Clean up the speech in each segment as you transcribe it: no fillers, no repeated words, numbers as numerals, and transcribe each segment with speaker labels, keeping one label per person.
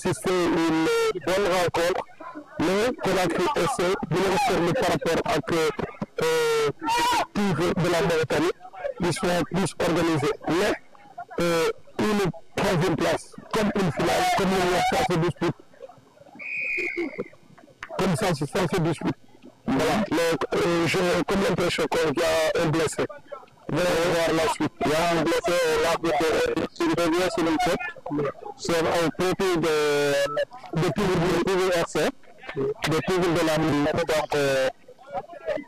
Speaker 1: assisté à une bonne rencontre, mais Conakry FC dina refermer par rapport ak Tigre de la Mauritanie, ils sont plus organisés. Mais une troisième place, comme une finale, comme ça se dispute. Comme ça se dispute. Voilà, donc j'ai comme l'impression qu'il y a un blessé. On va voir la suite. Il y a un blessé, l'arbitre revient sur le fait. C'est un profil de Tigre FC, de Tigre de la Mauritanie. Donc,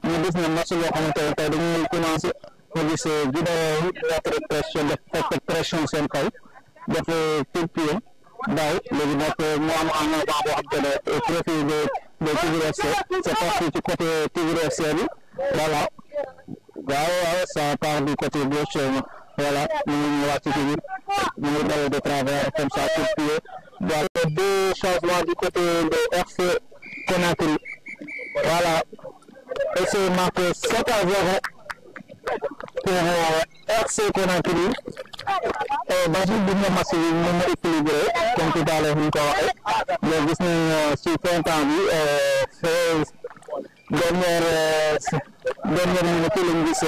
Speaker 1: ñu gis ne match boo xamante ne tey dañuy commencé nga gis Guinée mettre pression def pression seen kaw def coup de pied daaw léegi nag mu am en avant boo xamante ne profil de Tigre FC c'est parti ci côté Tigre FC bi voilà waaw ça part du côté gauche voilà ñu ngi ñëwaat ci biir ñu ngi daw de travers comme ça coup de pied voilà deux changements du côté de FC Conakry voilà. FC marque 7-0 pour FC Conakry. Basile bi nga match bi moom moo équilibré comme tout à l'heure ñu ko waxee mais gis nañ ci fin temps bi dernière minute lañ gis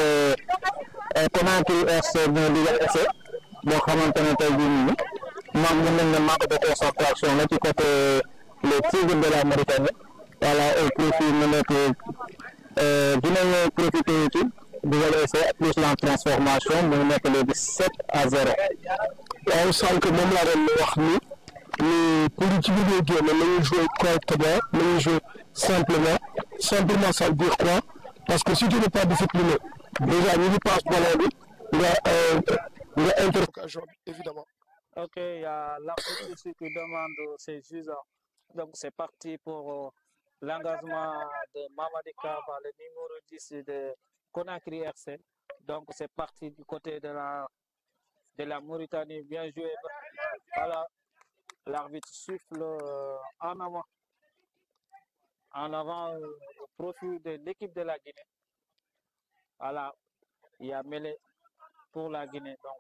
Speaker 1: Conakry FC ñoo dugal essai boo xamante ne tey jii nii maam mën nañ ne manque de concentration la ci côté les Tigres de la Mauritanie voilà au profit mu nekk dinañ profité ci dugal essai plus la transformation mu nekk léegi 7-0. waaw sànq moom laa doon wax ni pour ci biir génn nañu jouer correctement nañu jouer simplement ça veut dire quoi parce que si tu n'es pas discipliné déjà ñu ngi passe ballon bi nga interrogation bi évidemment.
Speaker 2: Ok, il y a l'arbitre ici qui demande ses juges. Donc c'est parti pour l'engagement de Mamadi Kaba, le numéro 10 de Conakry FC. Donc c'est parti du côté de la Mauritanie. Bien joué. Voilà, l'arbitre souffle en avant au profit de l'équipe de la Guinée. Voilà, il y a mêlé pour la Guinée. Donc,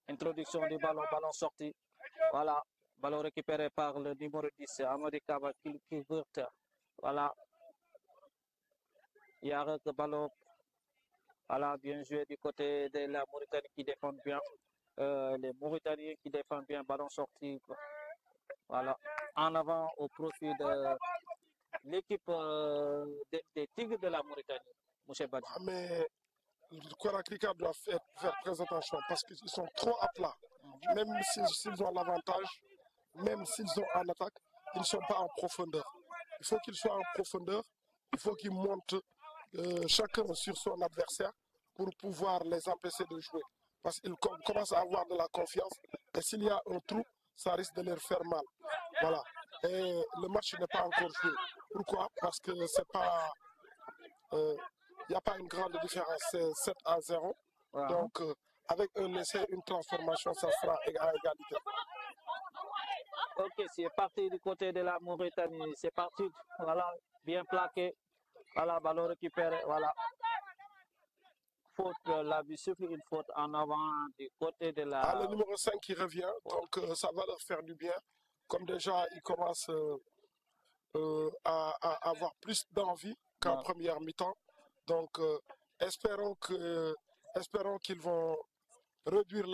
Speaker 2: introduction du ballon sorti. Voilà. Ballon récupéré par le numéro 10, Amadi Kaba qui veut. Voilà. Il y a un ballon. Voilà, bien joué du côté de la Mauritanie qui défend bien. Les Mauritaniens qui défendent bien. Ballon sorti. Voilà. En avant au profit de l'équipe des Tigres de la Mauritanie. Monsieur Badji.
Speaker 3: Mais le Conakry doit faire très attention parce qu'ils sont trop à plat. Même s'ils ont l'avantage, même s'ils sont en attaque, ils ne sont pas en profondeur. Il faut qu'ils soient en profondeur, il faut qu'ils montent chacun sur son adversaire pour pouvoir les empêcher de jouer. Parce qu'ils commencent à avoir de la confiance et s'il y a un trou, ça risque de leur faire mal. Voilà. Et le match n'est pas encore joué. Pourquoi? Parce que c'est pas... il n'y a pas une grande différence, c'est 7-0.
Speaker 2: Voilà.
Speaker 3: Donc, avec un essai, une transformation, ça sera à égalité.
Speaker 2: Ok, c'est parti du côté de la Mauritanie. C'est parti, voilà, bien plaqué. Voilà, ballon récupéré, voilà. Faute, la souffle, une faute en avant du côté de la...
Speaker 3: le numéro 5 qui revient, donc ça va leur faire du bien. Comme déjà, ils commencent à avoir plus d'envie qu'en première mi-temps. Donc, espérons qu'ils vont réduire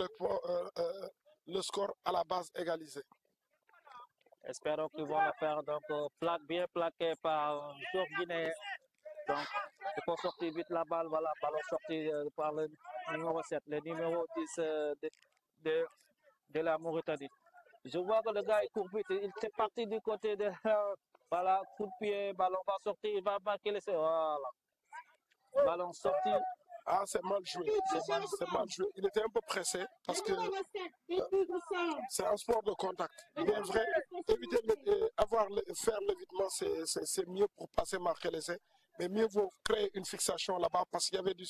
Speaker 3: le score à la base égalisée.
Speaker 2: Espérons qu'ils vont le faire. Donc, bien plaqué par un joueur guinéen. Donc, il faut sortir vite la balle. Voilà, ballon sorti par le numéro 7, le numéro 10 de la Mauritanie. Je vois que le gars il court vite. Il est parti du côté de... Voilà, coup de pied, ballon va sortir. Il va marquer l'essai. Voilà. Ballon sorti.
Speaker 3: Ah, c'est mal joué. C'est mal joué. Il était un peu pressé parce que c'est un sport de contact. Bien vrai, éviter faire l'évitement, c'est mieux pour passer marquer l'essai. Mais mieux vaut créer une fixation là-bas parce qu'il y avait du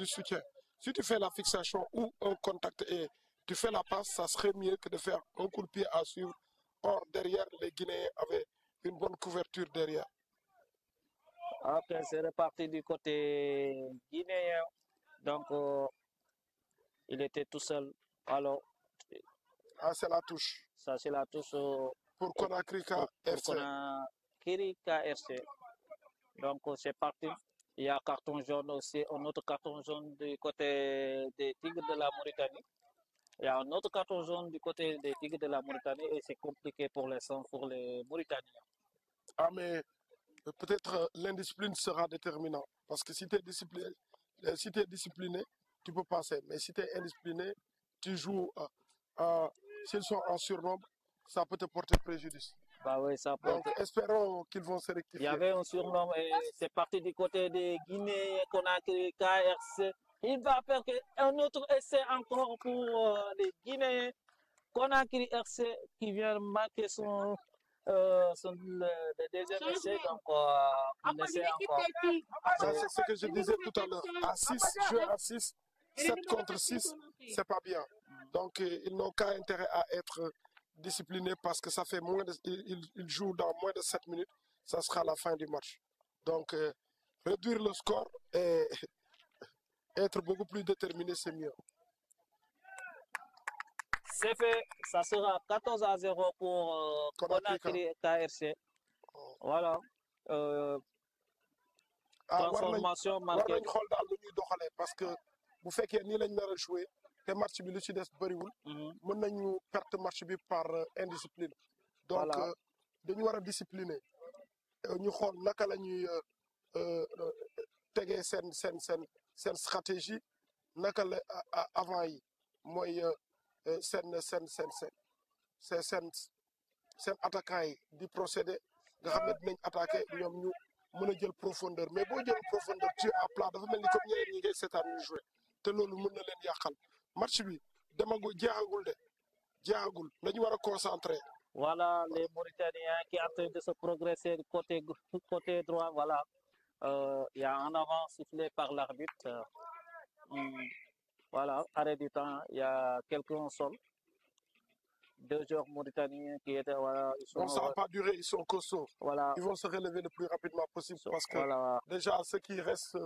Speaker 3: soutien. Si tu fais la fixation ou un contact et tu fais la passe, ça serait mieux que de faire un coup de pied à suivre. Or, derrière, les Guinéens avaient une bonne couverture derrière.
Speaker 2: Ok, c'est reparti du côté guinéen. Donc, il était tout seul. Alors,
Speaker 3: Ah, c'est la touche.
Speaker 2: Ça, c'est la touche
Speaker 3: Pour Conakry KRC.
Speaker 2: Conakry KRC. Donc, c'est parti. Il y a carton jaune aussi, un autre carton jaune du côté des Tigres de la Mauritanie. Il y a un autre carton jaune du côté des Tigres de la Mauritanie et c'est compliqué pour l'instant pour les Mauritaniens.
Speaker 3: Ah, mais peut-être l'indiscipline sera déterminante. Parce que si tu es discipliné, tu peux passer. Mais si tu es indiscipliné, tu joues. S'ils sont en surnombre, ça peut te porter préjudice.
Speaker 2: Bah oui, ça peut.
Speaker 3: Donc, espérons qu'ils vont se rectifier.
Speaker 2: Il y avait un surnom et c'est parti du côté des Guinéens, Conakry, KRC. Il va faire un autre essai encore pour les Guinéens. Conakry RC qui vient marquer son deuxième essai. Donc, un essai encore.
Speaker 3: C'est ce que je disais tout à l'heure. À 6, jouer à 6, 7 contre 6, c'est pas bien. Donc, ils n'ont qu'un intérêt à être disciplinés parce que ça fait ils jouent dans moins de 7 minutes. Ça sera la fin du match. Donc, réduire le score et être beaucoup plus déterminé, c'est mieux.
Speaker 2: C'est fait. Ça sera 14-0 pour Conakry KRC. Voilà. Transformation marquée.
Speaker 3: Parce que vous faites que ni lañ nar a jouer te match bi lu ci des bëriwul. mën nañu perdre match bi par indiscipline. Donc dañu war a discipliner. ñu xool naka la ñuy tegee seen stratégie naka la avant yi mooy seen attaquant yi di procéder nga xam ne dinañ attaquer ñoom ñu mën a jël profondeur mais boo jël profondeur tu es à plat dafa mel ni comme ñeneen ñi ngay seetaan ñu jouer te loolu mën na leen yàqal match bi demagul jeexagul de jeexagul dañu war a concentrer.
Speaker 2: Voilà les Mauritaniens qui sont en train de se progresser côté droit. Voilà, il y a un avant sifflé par l'arbitre. Voilà, arrêt du temps. Il y a quelqu'un au sol. 2 joueurs mauritaniens qui étaient. Voilà, ils sont,
Speaker 3: donc ça ne va pas durer, ils sont costauds.
Speaker 2: Voilà.
Speaker 3: Ils vont se relever le plus rapidement possible parce que déjà ce qui reste,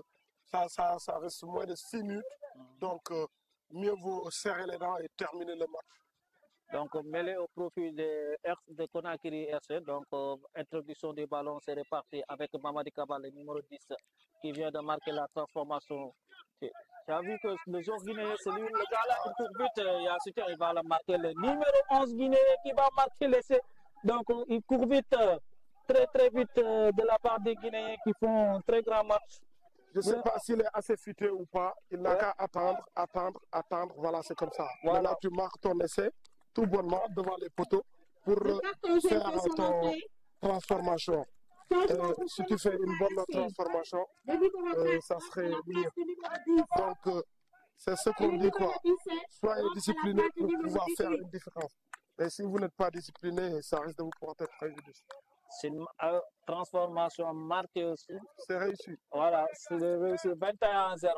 Speaker 3: ça reste moins de 6 minutes. Donc mieux vaut serrer les dents et terminer le match.
Speaker 2: Donc, mêlé au profil de Conakry RC. Donc, introduction du ballon, c'est reparti avec Mamadi Kaba, le numéro 10, qui vient de marquer la transformation. Tu as vu que le joueur guinéen, c'est lui, le gars là, il court vite. Il va marquer le numéro 11 guinéen qui va marquer l'essai. Donc, il court vite, très vite de la part des Guinéens qui font un très grand match.
Speaker 3: Je ne sais pas s'il est assez futé ou pas. Il n'a qu'à attendre. Voilà, c'est comme ça. Voilà. Maintenant, tu marques ton essai tout bonnement devant les poteaux pour faire ton transformation. Si tu fais une bonne transformation, ça serait mieux. Donc, c'est ce qu'on dit quoi. Soyez discipliné pour pouvoir faire une différence. Et si vous n'êtes pas discipliné, ça risque de vous porter préjudice.
Speaker 2: C'est une transformation marquée aussi.
Speaker 3: C'est réussi.
Speaker 2: Voilà, c'est réussi 21-0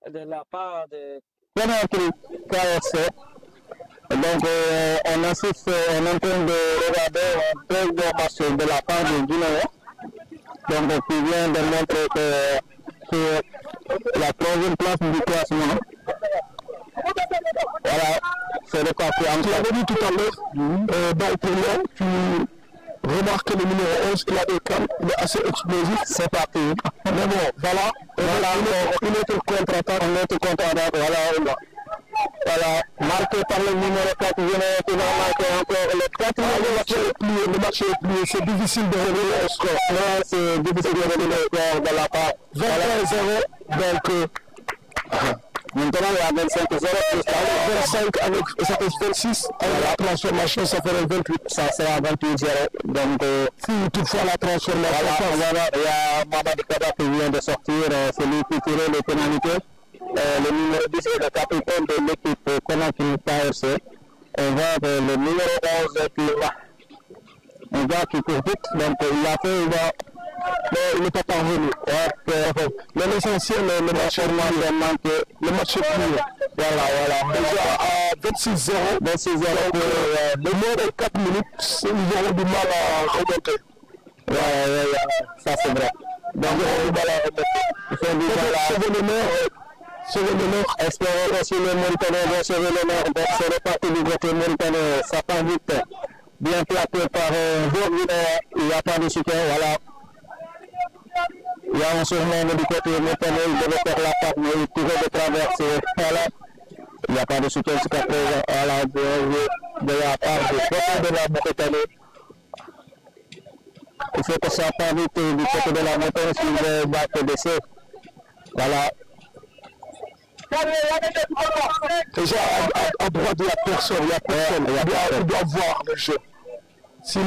Speaker 2: de la part de
Speaker 1: Conakry KRC. Donc, on assiste, on est en train de regarder un très bon match de la part des Guinéens. Donc, qui vient de montrer que c'est la 3e place du classement. Voilà, c'est le parti. Tu l'avais dit tout à l'heure, dans le premier, tu remarques le numéro 11 qui a des cannes, il est assez explosif. C'est parti. Mais bon, voilà, une autre contre-attaque, voilà, marqué par le numéro 4, qui va marquer encore le 4. Le match est plié, c'est difficile de revenir au score. Ouais, c'est difficile de revenir au score de la part. 21-0, donc maintenant il y a 25-0, 25 avec, ça fait 26, avec la transformation ça ferait 28, ça sera 28-0. Donc si toutefois la transformation, voilà, il y a Mamadi Kaba qui vient de sortir, c'est lui qui tirait les pénalités. Le numéro 10 est le capitaine de l'équipe Conakry KRC. On voit le numéro 11 qui est là. Un gars qui court vite, donc il a fait, mais il n'est pas parvenu. Mais l'essentiel, le match est manqué. Le match est plié. Voilà. Déjà à 26-0, le moins de 4 minutes, ils auront du mal à remonter. Ouais, ça c'est vrai. Donc ils auront du mal à remonter. Ils font du mal à sauver l'honneur. Espérons aussi le Mauritanien vont sauver l'honneur. Donc c'est reparti du côté mauritanien. Ça part vite. Bien plaqué par Bourguinet. Il n'y a pas de soutien. Voilà. Il y a un surnom du côté mauritanien. Il devait faire la patte, mais il pourrait de traverser. Voilà. Il n'y a pas de soutien jusqu'à présent. Voilà. De la part du côté de la Mauritanie. Il faut que ça parte vite du côté de la montagne si vous voulez battre d'essai. Voilà. Déjà à droite de la personne, il y a personne. Il doit voir le jeu. Sinon,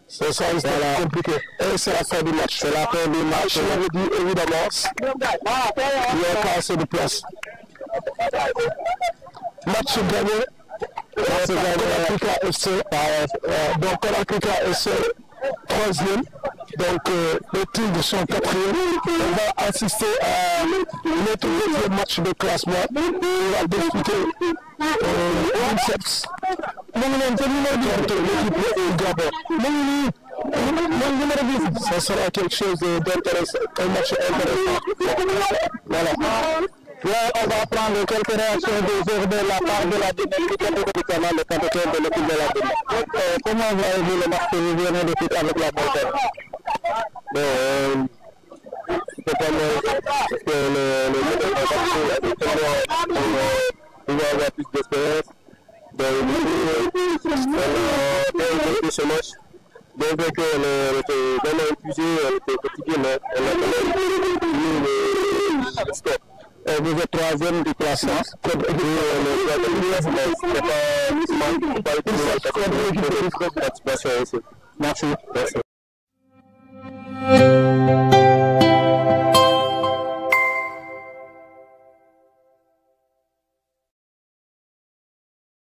Speaker 1: ça risque d'être compliqué. Et c'est la fin du match. C'est la fin du match. Je l'avais dit évidemment. Il n'y a pas assez de place. Match gagné. Conakry FC. Donc Conakry FC 3e. Donc les Tigres sont 4e. On va assister à notre 2e match de classement. On va discuter l'INSEPS. Ça sera quelque chose d'intéressant, un match intéressant. Voilà. Là, on va prendre quelques réactions des heures de la part de la dynamique médicament le capitaine de l'équipe de la dynamique. Comment voyez-vous le match que vous venez de faire avec la Bretagne? C'est pas on va avoir plus d'espérance. Ce match, bien que on a épuisé, on était fatigué, mais on a quand même mis le stop. Vous êtes 3e du classement. Le 3e, c'est pas participation ici. Merci.